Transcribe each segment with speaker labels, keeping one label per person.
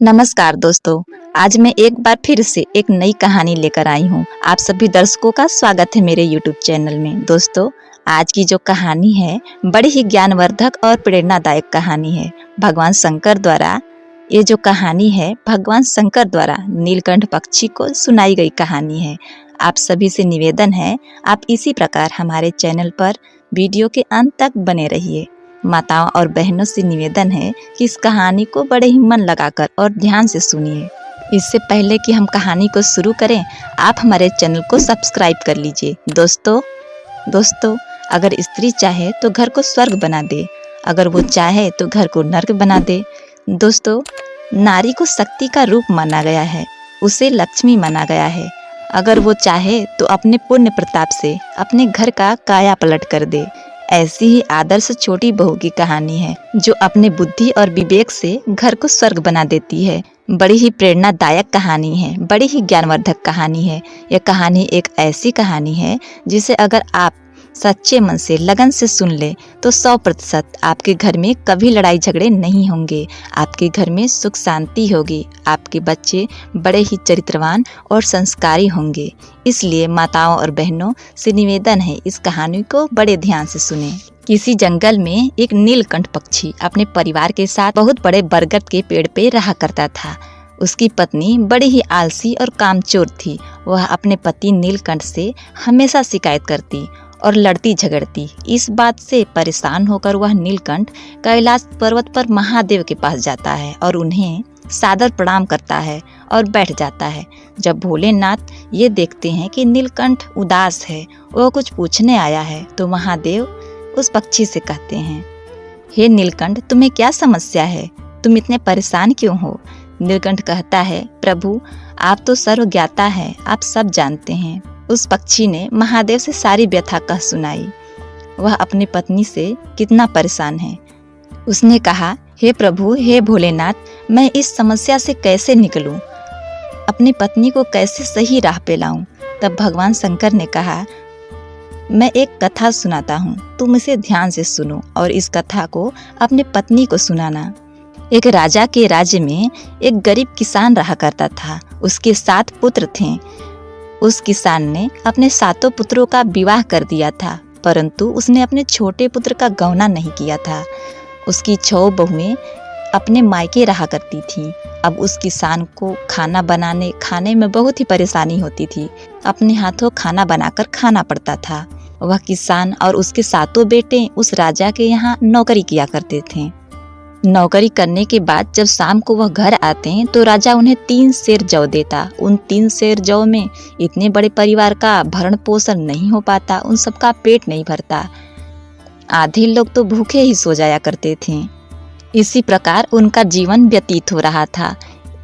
Speaker 1: नमस्कार दोस्तों। आज मैं एक बार फिर से एक नई कहानी लेकर आई हूँ। आप सभी दर्शकों का स्वागत है मेरे YouTube चैनल में। दोस्तों, आज की जो कहानी है बड़ी ही ज्ञानवर्धक और प्रेरणादायक कहानी है। भगवान शंकर द्वारा नीलकंठ पक्षी को सुनाई गई कहानी है। आप सभी से निवेदन है, आप इसी प्रकार हमारे चैनल पर वीडियो के अंत तक बने रहिए। माताओं और बहनों से निवेदन है कि इस कहानी को बड़े ही मन लगाकर और ध्यान से सुनिए। इससे पहले कि हम कहानी को शुरू करें, आप हमारे चैनल को सब्सक्राइब कर लीजिए। दोस्तों, अगर स्त्री चाहे तो घर को स्वर्ग बना दे, अगर वो चाहे तो घर को नर्क बना दे। दोस्तों, नारी को शक्ति का रूप माना गया है, उसे लक्ष्मी माना गया है। अगर वो चाहे तो अपने पुण्य प्रताप से अपने घर का काया पलट कर दे। ऐसी ही आदर्श छोटी बहू की कहानी है जो अपने बुद्धि और विवेक से घर को स्वर्ग बना देती है। बड़ी ही प्रेरणादायक कहानी है, बड़ी ही ज्ञानवर्धक कहानी है। यह कहानी एक ऐसी कहानी है जिसे अगर आप सच्चे मन से लगन से सुन ले तो 100% आपके घर में कभी लड़ाई झगड़े नहीं होंगे, आपके घर में सुख शांति होगी, आपके बच्चे बड़े ही चरित्रवान और संस्कारी होंगे। इसलिए माताओं और बहनों से निवेदन है, इस कहानी को बड़े ध्यान से सुने। किसी जंगल में एक नीलकंठ पक्षी अपने परिवार के साथ बहुत बड़े बरगद के पेड़ पे रहा करता था। उसकी पत्नी बड़ी ही आलसी और कामचोर थी। वह अपने पति नीलकंठ से हमेशा शिकायत करती और लड़ती झगड़ती। इस बात से परेशान होकर वह नीलकंठ कैलाश पर्वत पर महादेव के पास जाता है और उन्हें सादर प्रणाम करता है और बैठ जाता है। जब भोलेनाथ ये देखते हैं कि नीलकंठ उदास है, वह कुछ पूछने आया है, तो महादेव उस पक्षी से कहते हैं, हे नीलकंठ, तुम्हें क्या समस्या है? तुम इतने परेशान क्यों हो? नीलकंठ कहता है, प्रभु, आप तो सर्वज्ञाता है, आप सब जानते हैं। उस पक्षी ने महादेव से सारी व्यथा कह सुनाई। वह अपनी पत्नी से कितना परेशान है। उसने कहा, हे प्रभु, हे भोलेनाथ, मैं इस समस्या से कैसे निकलूं? अपनी पत्नी को कैसे सही राह पे लाऊं? तब भगवान शंकर ने कहा, मैं एक कथा सुनाता हूँ, तुम इसे ध्यान से सुनो और इस कथा को अपनी पत्नी को सुनाना। एक राजा के राज्य में एक गरीब किसान रहा करता था। उसके 7 पुत्र थे। उस किसान ने अपने 7 पुत्रों का विवाह कर दिया था, परंतु उसने अपने छोटे पुत्र का गौना नहीं किया था। उसकी 6 बहुएं अपने मायके रहा करती थीं। अब उस किसान को खाने में बहुत ही परेशानी होती थी। अपने हाथों खाना बनाकर खाना पड़ता था। वह किसान और उसके 7 बेटे उस राजा के यहाँ नौकरी किया करते थे। नौकरी करने के बाद जब शाम को वह घर आते हैं तो राजा उन्हें 3 सेर जौ देता। उन 3 सेर जौ में इतने बड़े परिवार का भरण पोषण नहीं हो पाता, उन सबका पेट नहीं भरता। आधे लोग तो भूखे ही सो जाया करते थे। इसी प्रकार उनका जीवन व्यतीत हो रहा था।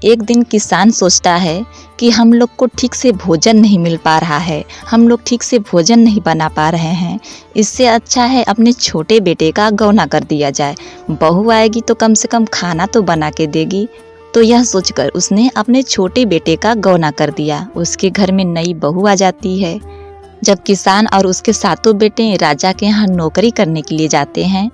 Speaker 1: एक दिन किसान सोचता है कि हम लोग को ठीक से भोजन नहीं मिल पा रहा है, हम लोग ठीक से भोजन नहीं बना पा रहे हैं। इससे अच्छा है अपने छोटे बेटे का गौना कर दिया जाए, बहू आएगी तो कम से कम खाना तो बना के देगी। तो यह सोचकर उसने अपने छोटे बेटे का गौना कर दिया। उसके घर में नई बहू आ जाती है। जब किसान और उसके 7 बेटे राजा के यहाँ नौकरी करने के लिए जाते हैं,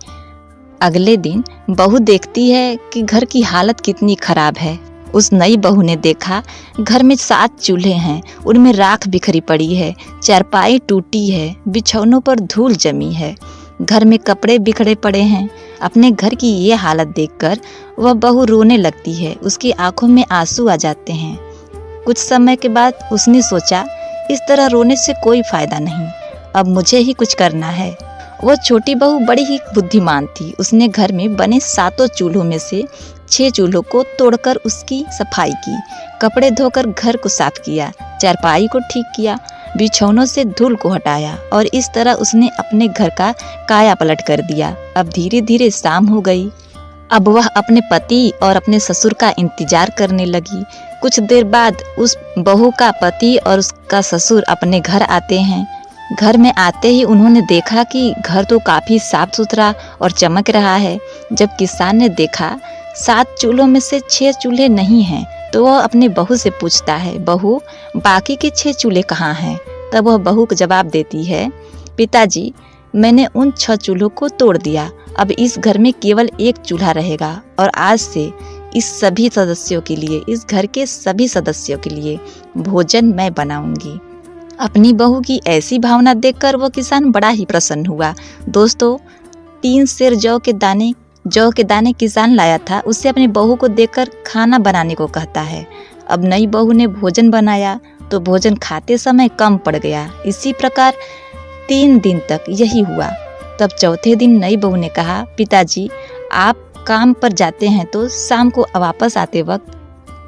Speaker 1: अगले दिन बहू देखती है कि घर की हालत कितनी खराब है। उस नई बहू ने देखा घर में 7 चूल्हे हैं, उनमें राख बिखरी पड़ी है, चारपाई टूटी है, बिछौनों पर धूल जमी है, घर में कपड़े बिखरे पड़े हैं। अपने घर की ये हालत देखकर वह बहू रोने लगती है। उसकी आंखों में आंसू आ जाते हैं। कुछ समय के बाद उसने सोचा, इस तरह रोने से कोई फायदा नहीं, अब मुझे ही कुछ करना है। वह छोटी बहू बड़ी ही बुद्धिमान थी। उसने घर में बने 7 चूल्हों में से 6 चूल्हों को तोड़कर उसकी सफाई की, कपड़े धोकर घर को साफ किया, चारपाई को ठीक किया, बिछौनों से धूल को हटाया और इस तरह उसने अपने घर का काया पलट कर दिया। अब धीरे धीरे शाम हो गई। अब वह अपने पति और अपने ससुर का इंतजार करने लगी। कुछ देर बाद उस बहू का पति और उसका ससुर अपने घर आते हैं। घर में आते ही उन्होंने देखा कि घर तो काफी साफ सुथरा और चमक रहा है। जब किसान ने देखा 7 चूल्हों में से 6 चूल्हे नहीं हैं, तो वह अपने बहू से पूछता है, बहू, बाकी के 6 चूल्हे कहाँ हैं? तब वह बहू को जवाब देती है, पिताजी, मैंने उन 6 चूल्हों को तोड़ दिया। अब इस घर में केवल 1 चूल्हा रहेगा और आज से इस सभी सदस्यों के लिए, इस घर के सभी सदस्यों के लिए भोजन मैं बनाऊंगी। अपनी बहू की ऐसी भावना देखकर वो किसान बड़ा ही प्रसन्न हुआ। दोस्तों, 3 सेर जौ के दाने किसान लाया था, उससे अपनी बहू को देखकर खाना बनाने को कहता है। अब नई बहू ने भोजन बनाया तो भोजन खाते समय कम पड़ गया। इसी प्रकार 3 दिन तक यही हुआ। तब चौथे दिन नई बहू ने कहा, पिताजी आप काम पर जाते हैं तो शाम को वापस आते वक्त,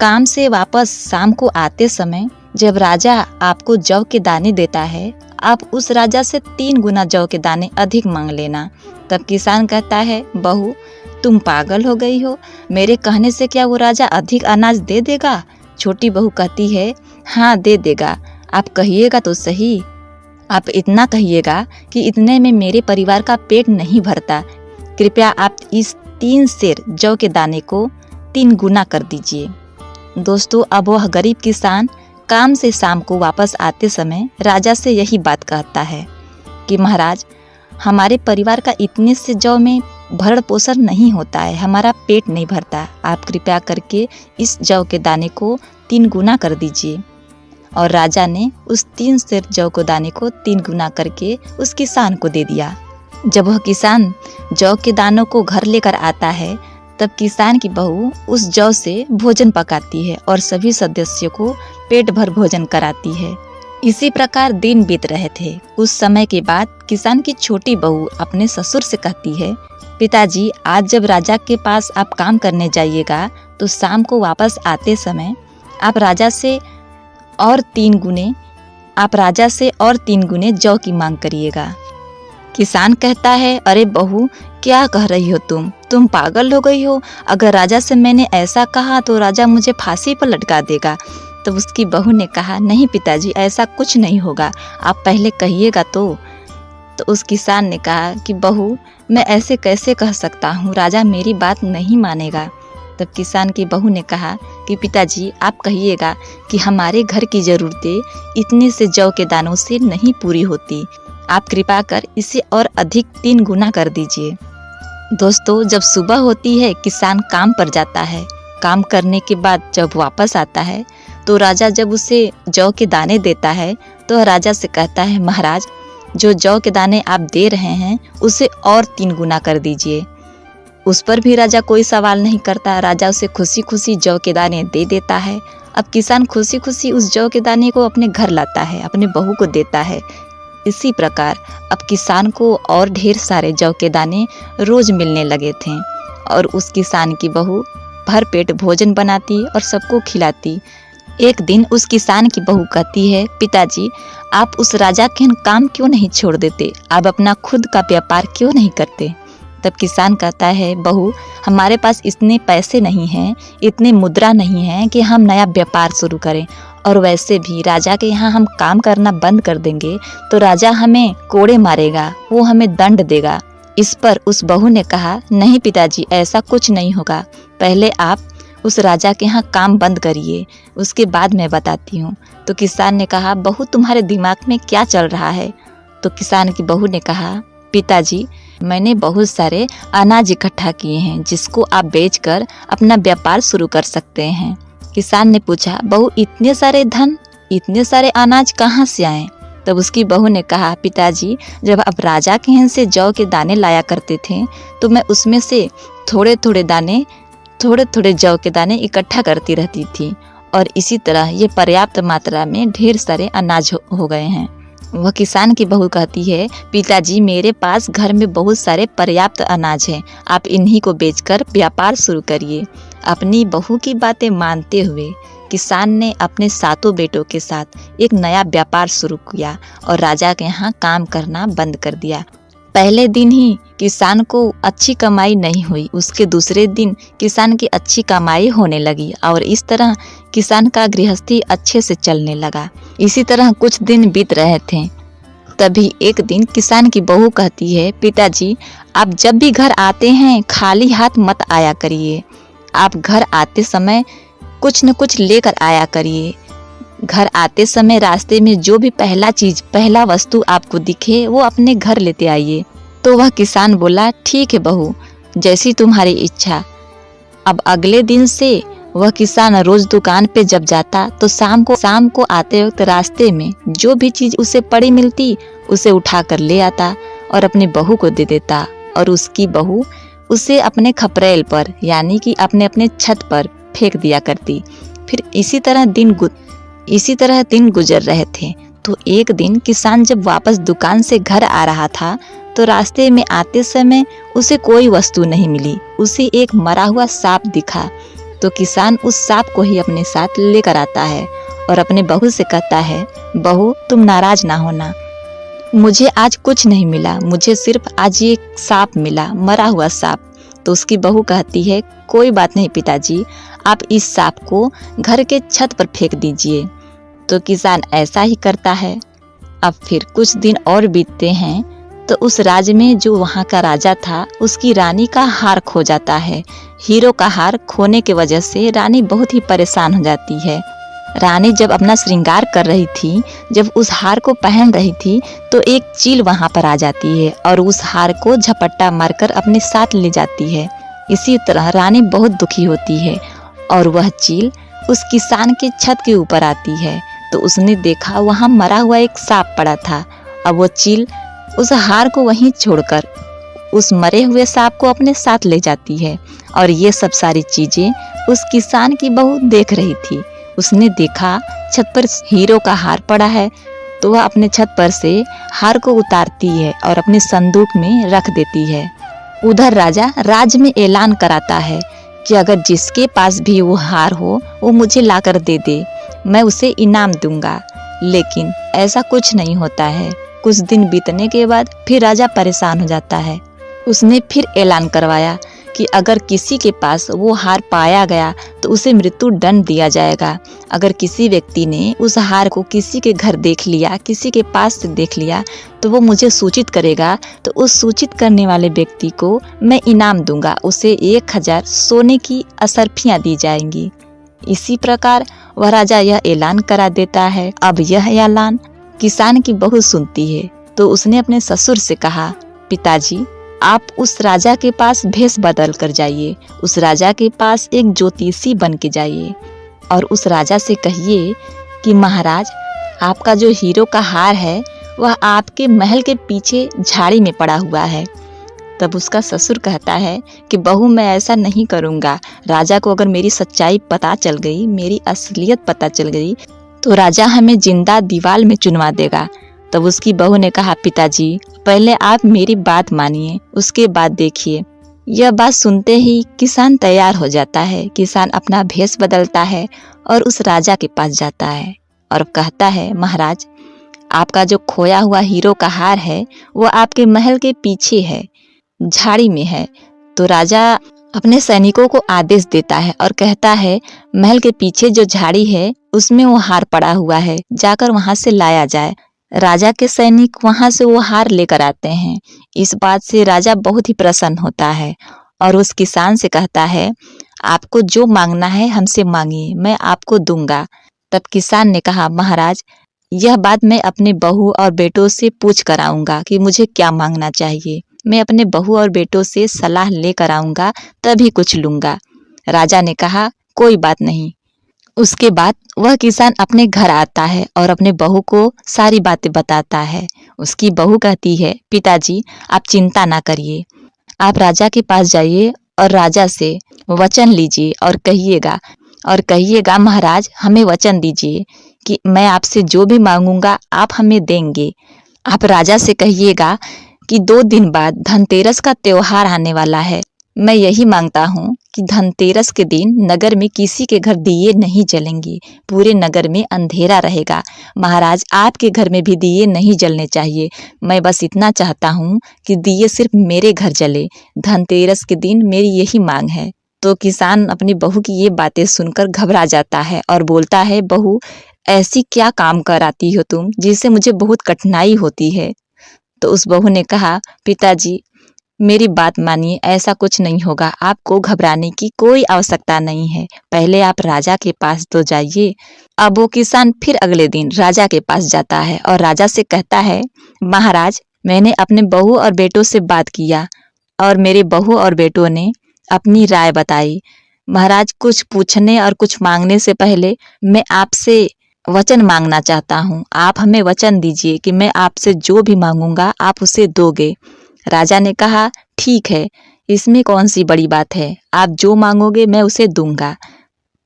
Speaker 1: काम से वापस शाम को आते समय जब राजा आपको जौ के दाने देता है, आप उस राजा से 3 गुना जौ के दाने अधिक मांग लेना। तब किसान कहता है, बहू तुम पागल हो गई हो, मेरे कहने से क्या वो राजा अधिक अनाज दे देगा? छोटी बहू कहती है, हाँ दे देगा, आप कहिएगा तो सही। आप इतना कहिएगा कि इतने में मेरे परिवार का पेट नहीं भरता। कृपया आप इस 3 सेर जौ के दाने को 3 गुना कर दीजिए। दोस्तों, अब वह गरीब किसान काम से शाम को वापस आते समय राजा से यही बात कहता है कि महाराज, हमारे परिवार का इतने से जौ में भरण पोषण नहीं होता है, हमारा पेट नहीं भरता। आप कृपया करके इस जौ के दाने को 3 गुना कर दीजिए। और राजा ने उस 3 सेर जौ के दाने को 3 गुना करके उस किसान को दे दिया। जब वह किसान जौ के दानों को घर लेकर आता है, तब किसान की बहू उस जौ से भोजन पकाती है और सभी सदस्यों को पेट भर भोजन कराती है। इसी प्रकार दिन बीत रहे थे। कुछ समय के बाद किसान की छोटी बहू अपने ससुर से कहती है, पिताजी आज जब राजा के पास आप काम करने जाइएगा तो शाम को वापस आते समय आप राजा से और 3 गुने जौ की मांग करिएगा। किसान कहता है, अरे बहू क्या कह रही हो तुम पागल हो गई हो। अगर राजा से मैंने ऐसा कहा तो राजा मुझे फांसी पर लटका देगा। तो उसकी बहू ने कहा, नहीं पिताजी ऐसा कुछ नहीं होगा, आप पहले कहिएगा तो उस किसान ने कहा कि बहू मैं ऐसे कैसे कह सकता हूँ, राजा मेरी बात नहीं मानेगा। तब किसान की बहू ने कहा कि पिताजी आप कहिएगा कि हमारे घर की ज़रूरतें इतने से जौ के दानों से नहीं पूरी होती, आप कृपा कर इसे और अधिक 3 गुना कर दीजिए। दोस्तों, जब सुबह होती है किसान काम पर जाता है। काम करने के बाद जब वापस आता है तो राजा जब उसे जौ के दाने देता है तो राजा से कहता है, महाराज जो जौ के दाने आप दे रहे हैं उसे और 3 गुना कर दीजिए। उस पर भी राजा कोई सवाल नहीं करता, राजा उसे खुशी खुशी जौ के दाने दे देता है। अब किसान खुशी खुशी उस जौ के दाने को अपने घर लाता है, अपने बहू को देता है। इसी प्रकार अब किसान को और ढेर सारे जौ के दाने रोज मिलने लगे थे और उस किसान की बहू भर पेट भोजन बनाती और सबको खिलाती। एक दिन उस किसान की बहू कहती है, पिताजी आप उस राजा के काम क्यों नहीं छोड़ देते, आप अपना खुद का व्यापार क्यों नहीं करते? तब किसान कहता है, बहू हमारे पास इतने पैसे नहीं हैं, इतने मुद्रा नहीं है कि हम नया व्यापार शुरू करें, और वैसे भी राजा के यहाँ हम काम करना बंद कर देंगे तो राजा हमें कोड़े मारेगा, वो हमें दंड देगा। इस पर उस बहू ने कहा, नहीं पिताजी ऐसा कुछ नहीं होगा, पहले आप उस राजा के यहाँ काम बंद करिए, उसके बाद मैं बताती हूँ। तो किसान ने कहा, बहू तुम्हारे दिमाग में क्या चल रहा है? तो किसान की बहू ने कहा, पिताजी मैंने बहुत सारे अनाज इकट्ठा किए हैं जिसको आप बेचकर अपना व्यापार शुरू कर सकते हैं। किसान ने पूछा, बहू इतने सारे धन, इतने सारे अनाज कहाँ से आए? तब उसकी बहू ने कहा, पिताजी जब आप राजा के यहाँ से जौ के दाने लाया करते थे तो मैं उसमें से थोड़े थोड़े जौ के दाने इकट्ठा करती रहती थी और इसी तरह ये पर्याप्त मात्रा में ढेर सारे अनाज हो गए हैं। वह किसान की बहू कहती है, पिताजी मेरे पास घर में बहुत सारे पर्याप्त अनाज हैं, आप इन्हीं को बेचकर व्यापार शुरू करिए। अपनी बहू की बातें मानते हुए किसान ने अपने 7 बेटों के साथ एक नया व्यापार शुरू किया और राजा के यहाँ काम करना बंद कर दिया। पहले दिन ही किसान को अच्छी कमाई नहीं हुई, उसके दूसरे दिन किसान की अच्छी कमाई होने लगी और इस तरह किसान का गृहस्थी अच्छे से चलने लगा। इसी तरह कुछ दिन बीत रहे थे। तभी एक दिन किसान की बहू कहती है, पिताजी आप जब भी घर आते हैं खाली हाथ मत आया करिए, आप घर आते समय कुछ न कुछ लेकर आया करिए। घर आते समय रास्ते में जो भी पहला वस्तु आपको दिखे वो अपने घर लेते आइए। तो वह किसान बोला, ठीक है बहू, जैसी तुम्हारी इच्छा। अब अगले दिन से वह किसान रोज दुकान पे जब जाता तो शाम को आते वक्त रास्ते में जो भी चीज उसे पड़ी मिलती उसे उठा कर ले आता और अपनी बहू को दे देता, और उसकी बहू उसे अपने खपरेल पर यानी कि अपने छत पर फेंक दिया करती। फिर इसी तरह दिन गुजर रहे थे। तो एक दिन किसान जब वापस दुकान से घर आ रहा था तो रास्ते में आते समय उसे कोई वस्तु नहीं मिली। उसे एक मरा हुआ सांप दिखा तो किसान उस सांप को ही अपने साथ लेकर आता है और अपने बहू से कहता है, बहू तुम नाराज ना होना, मुझे आज कुछ नहीं मिला, मुझे सिर्फ आज ये सांप मिला, मरा हुआ सांप। तो उसकी बहू कहती है, कोई बात नहीं पिताजी, आप इस सांप को घर के छत पर फेंक दीजिए। तो किसान ऐसा ही करता है। अब फिर कुछ दिन और बीतते हैं तो उस राज्य में जो वहाँ का राजा था उसकी रानी का हार खो जाता है। हीरो का हार खोने की वजह से रानी बहुत ही परेशान हो जाती है। रानी जब अपना श्रृंगार कर रही थी, जब उस हार को पहन रही थी तो एक चील वहाँ पर आ जाती है और उस हार को झपट्टा मारकर अपने साथ ले जाती है। इसी तरह रानी बहुत दुखी होती है और वह चील उस किसान के छत के ऊपर आती है तो उसने देखा वहाँ मरा हुआ एक सांप पड़ा था। अब वो चील उस हार को वहीं छोड़कर उस मरे हुए सांप को अपने साथ ले जाती है और ये सब सारी चीजें उस किसान की बहू देख रही थी। उसने देखा छत पर हीरो का हार पड़ा है तो वह अपने छत पर से हार को उतारती है और अपने संदूक में रख देती है। उधर राजा राज्य में ऐलान कराता है कि अगर जिसके पास भी वो हार हो वो मुझे लाकर दे दे, मैं उसे इनाम दूंगा। लेकिन ऐसा कुछ नहीं होता है। कुछ दिन बीतने के बाद फिर राजा परेशान हो जाता है। उसने फिर ऐलान करवाया कि अगर किसी के पास वो हार पाया गया तो उसे मृत्यु दंड दिया जाएगा। अगर किसी व्यक्ति ने उस हार को किसी के घर देख लिया, किसी के पास से देख लिया तो वो मुझे सूचित करेगा, तो उस सूचित करने वाले व्यक्ति को मैं इनाम दूंगा, उसे 1000 सोने की असरफियां दी जाएंगी। इसी प्रकार वह राजा यह ऐलान करा देता है। अब यह ऐलान किसान की बहू सुनती है तो उसने अपने ससुर से कहा, पिताजी आप उस राजा के पास भेष बदल कर जाइए, उस राजा के पास एक ज्योतिषी बन के जाइए और उस राजा से कहिए कि महाराज आपका जो हीरो का हार है वह आपके महल के पीछे झाड़ी में पड़ा हुआ है। तब उसका ससुर कहता है कि बहू मैं ऐसा नहीं करूँगा, राजा को अगर मेरी सच्चाई पता चल गई, मेरी असलियत पता चल गई तो राजा हमें जिंदा दीवार में चुनवा देगा। तब उसकी बहू ने कहा, पिताजी पहले आप मेरी बात मानिए, उसके बाद देखिए। यह बात सुनते ही किसान तैयार हो जाता है। किसान अपना भेष बदलता है और उस राजा के पास जाता है और कहता है, महाराज आपका जो खोया हुआ हीरो का हार है वो आपके महल के पीछे है, झाड़ी में है। तो राजा अपने सैनिकों को आदेश देता है और कहता है, महल के पीछे जो झाड़ी है उसमें वो हार पड़ा हुआ है, जाकर वहां से लाया जाए। राजा के सैनिक वहां से वो हार लेकर आते हैं। इस बात से राजा बहुत ही प्रसन्न होता है और उस किसान से कहता है, आपको जो मांगना है हमसे मांगिए, मैं आपको दूंगा। तब किसान ने कहा, महाराज यह बात मैं अपने बहू और बेटों से पूछ कर आऊंगा कि मुझे क्या मांगना चाहिए। मैं अपने बहू और बेटों से सलाह लेकर आऊंगा तभी कुछ लूंगा। राजा ने कहा, कोई बात नहीं। उसके बाद वह किसान अपने घर आता है और अपने बहू को सारी बातें बताता है। उसकी बहू कहती है, पिताजी आप चिंता ना करिए, आप राजा के पास जाइए और राजा से वचन लीजिए और कहिएगा महाराज हमें वचन दीजिए कि मैं आपसे जो भी मांगूंगा आप हमें देंगे। आप राजा से कहिएगा कि 2 दिन बाद धनतेरस का त्योहार आने वाला है। मैं यही मांगता हूँ कि धनतेरस के दिन नगर में किसी के घर दिए नहीं जलेंगे, पूरे नगर में अंधेरा रहेगा। महाराज आपके घर में भी दिए नहीं जलने चाहिए। मैं बस इतना चाहता हूँ कि दिए सिर्फ मेरे घर जले। धनतेरस के दिन मेरी यही मांग है। तो किसान अपनी बहू की ये बातें सुनकर घबरा जाता है और बोलता है, बहू ऐसी क्या काम कराती हो तुम जिससे मुझे बहुत कठिनाई होती है। तो उस बहू ने कहा, पिताजी मेरी बात मानिए, ऐसा कुछ नहीं होगा, आपको घबराने की कोई आवश्यकता नहीं है, पहले आप राजा के पास तो जाइए। अब वो किसान फिर अगले दिन राजा के पास जाता है और राजा से कहता है, महाराज मैंने अपने बहू और बेटों से बात किया और मेरे बहू और बेटों ने अपनी राय बताई। महाराज, कुछ पूछने और कुछ मांगने से पहले मैं आपसे वचन मांगना चाहता हूँ। आप हमें वचन दीजिए कि मैं आपसे जो भी मांगूंगा आप उसे दोगे। राजा ने कहा, ठीक है, इसमें कौन सी बड़ी बात है, आप जो मांगोगे मैं उसे दूंगा।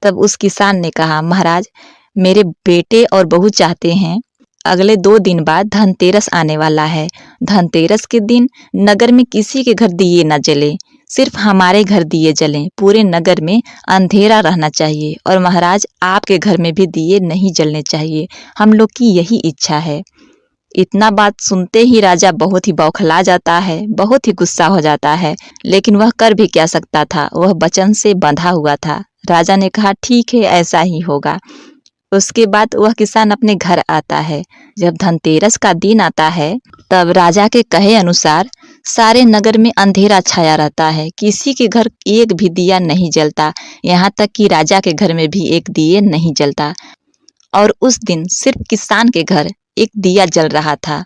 Speaker 1: तब उस किसान ने कहा, महाराज, मेरे बेटे और बहू चाहते हैं अगले 2 दिन बाद धनतेरस आने वाला है। धनतेरस के दिन नगर में किसी के घर दिए न जले, सिर्फ हमारे घर दिए जलें। पूरे नगर में अंधेरा रहना चाहिए और महाराज आपके घर में भी दिए नहीं जलने चाहिए। हम लोग की यही इच्छा है। इतना बात सुनते ही राजा बहुत ही बौखला जाता है, बहुत ही गुस्सा हो जाता है, लेकिन वह कर भी क्या सकता था, वह वचन से बंधा हुआ था। राजा ने कहा, ठीक है, ऐसा ही होगा। उसके बाद वह किसान अपने घर आता है। जब धनतेरस का दिन आता है तब राजा के कहे अनुसार सारे नगर में अंधेरा छाया रहता है, किसी के घर एक भी दिया नहीं जलता, यहाँ तक कि राजा के घर में भी एक दिए नहीं जलता। और उस दिन सिर्फ किसान के घर एक दिया जल रहा था।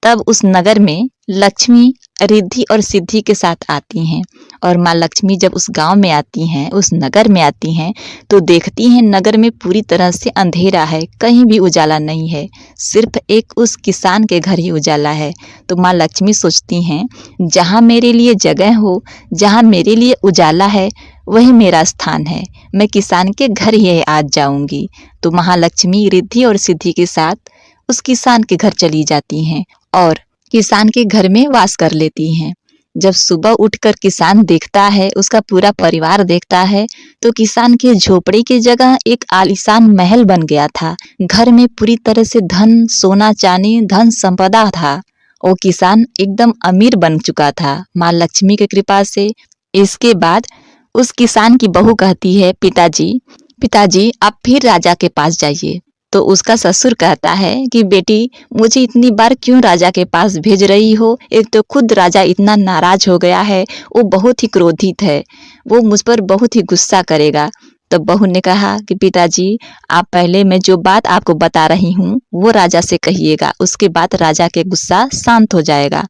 Speaker 1: तब उस नगर में लक्ष्मी रिद्धि और सिद्धि के साथ आती हैं। और माँ लक्ष्मी जब उस गांव में आती हैं, उस नगर में आती हैं, तो देखती हैं नगर में पूरी तरह से अंधेरा है, कहीं भी उजाला नहीं है, सिर्फ एक उस किसान के घर ही उजाला है। तो माँ लक्ष्मी सोचती हैं, जहाँ मेरे लिए जगह हो, जहाँ मेरे लिए उजाला है, वही मेरा स्थान है, मैं किसान के घर ही आज जाऊंगी। तो महालक्ष्मी रिद्धि और सिद्धि के साथ उस किसान के घर चली जाती हैं और किसान के घर में वास कर लेती हैं। जब सुबह उठकर किसान देखता है, उसका पूरा परिवार देखता है, तो किसान के झोपड़ी की जगह एक आलीशान महल बन गया था। घर में पूरी तरह से धन, सोना, चांदी, धन संपदा था। वो किसान एकदम अमीर बन चुका था माँ लक्ष्मी की कृपा से। इसके बाद उस किसान की बहू कहती है, पिताजी आप फिर राजा के पास जाइए। तो उसका ससुर कहता है कि बेटी, मुझे इतनी बार क्यों राजा के पास भेज रही हो, एक तो खुद राजा इतना नाराज हो गया है, वो बहुत ही क्रोधित है, वो मुझ पर बहुत ही गुस्सा करेगा। तो बहू ने कहा कि पिताजी, आप पहले मैं जो बात आपको बता रही हूँ वो राजा से कहिएगा, उसके बाद राजा के गुस्सा शांत हो जाएगा।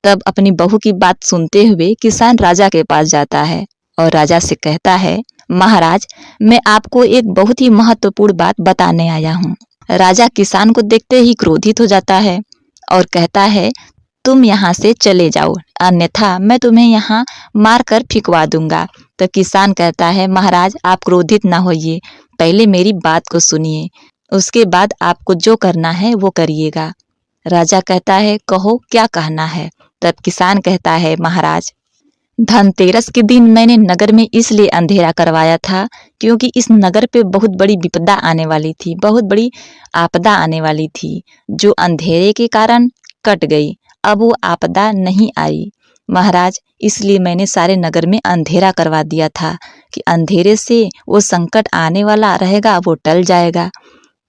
Speaker 1: तब अपनी बहू की बात सुनते हुए किसान राजा के पास जाता है और राजा से कहता है, महाराज, मैं आपको एक बहुत ही महत्वपूर्ण बात बताने आया हूँ। राजा किसान को देखते ही क्रोधित हो जाता है और कहता है, तुम यहाँ से चले जाओ, अन्यथा मैं तुम्हें यहाँ मार कर फिकवा दूंगा। तो किसान कहता है, महाराज आप क्रोधित ना होइए, पहले मेरी बात को सुनिए, उसके बाद आपको जो करना है वो करिएगा। राजा कहता है, कहो क्या कहना है। तब किसान कहता है, महाराज, धनतेरस के दिन मैंने नगर में इसलिए अंधेरा करवाया था क्योंकि इस नगर पे बहुत बड़ी विपदा आने वाली थी, बहुत बड़ी आपदा आने वाली थी, जो अंधेरे के कारण कट गई। अब वो आपदा नहीं आई महाराज, इसलिए मैंने सारे नगर में अंधेरा करवा दिया था कि अंधेरे से वो संकट आने वाला रहेगा वो टल जाएगा।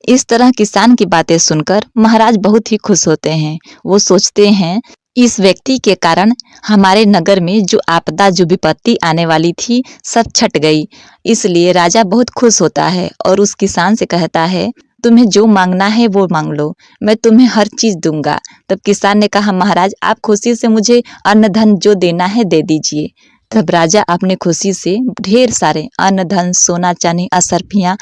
Speaker 1: इस तरह किसान की बातें सुनकर महाराज बहुत ही खुश होते हैं। वो सोचते हैं, इस व्यक्ति के कारण हमारे नगर में जो आपदा, जो विपत्ति आने वाली थी, सब छट गई। इसलिए राजा बहुत खुश होता है और उस किसान से कहता है, तुम्हें जो मांगना है वो मांग लो, मैं तुम्हें हर चीज दूंगा। तब किसान ने कहा, महाराज आप खुशी से मुझे अन्न धन जो देना है दे दीजिए। तब राजा अपने खुशी से ढेर सारे अन्न धन, सोना चांदी, असरफियां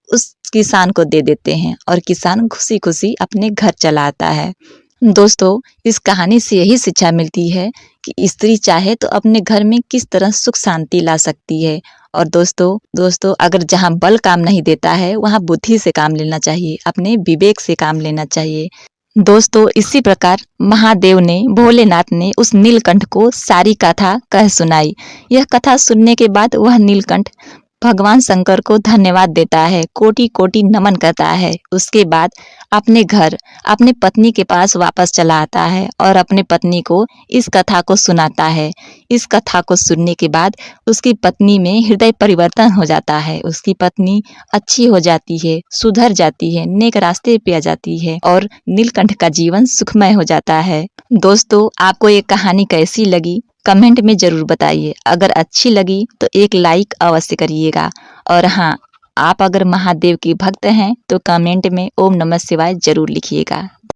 Speaker 1: उस किसान को दे देते हैं और किसान खुशी खुशी अपने घर चला आता है। दोस्तों, इस कहानी से यही शिक्षा मिलती है कि स्त्री चाहे तो अपने घर में किस तरह सुख शांति ला सकती है। और दोस्तों अगर जहाँ बल काम नहीं देता है वहाँ बुद्धि से काम लेना चाहिए, अपने विवेक से काम लेना चाहिए। दोस्तों, इसी प्रकार महादेव ने, भोलेनाथ ने उस नीलकंठ को सारी कथा कह सुनाई। यह कथा सुनने के बाद वह नीलकंठ भगवान शंकर को धन्यवाद देता है, कोटि कोटि नमन करता है। उसके बाद अपने घर, अपने पत्नी के पास वापस चला आता है और अपने पत्नी को इस कथा को सुनाता है। इस कथा को सुनने के बाद उसकी पत्नी में हृदय परिवर्तन हो जाता है, उसकी पत्नी अच्छी हो जाती है, सुधर जाती है, नेक रास्ते पे आ जाती है और नीलकंठ का जीवन सुखमय हो जाता है। दोस्तों, आपको ये कहानी कैसी लगी कमेंट में जरूर बताइए। अगर अच्छी लगी तो एक लाइक अवश्य करिएगा। और हाँ, आप अगर महादेव की भक्त हैं तो कमेंट में ओम नमः शिवाय जरूर लिखिएगा।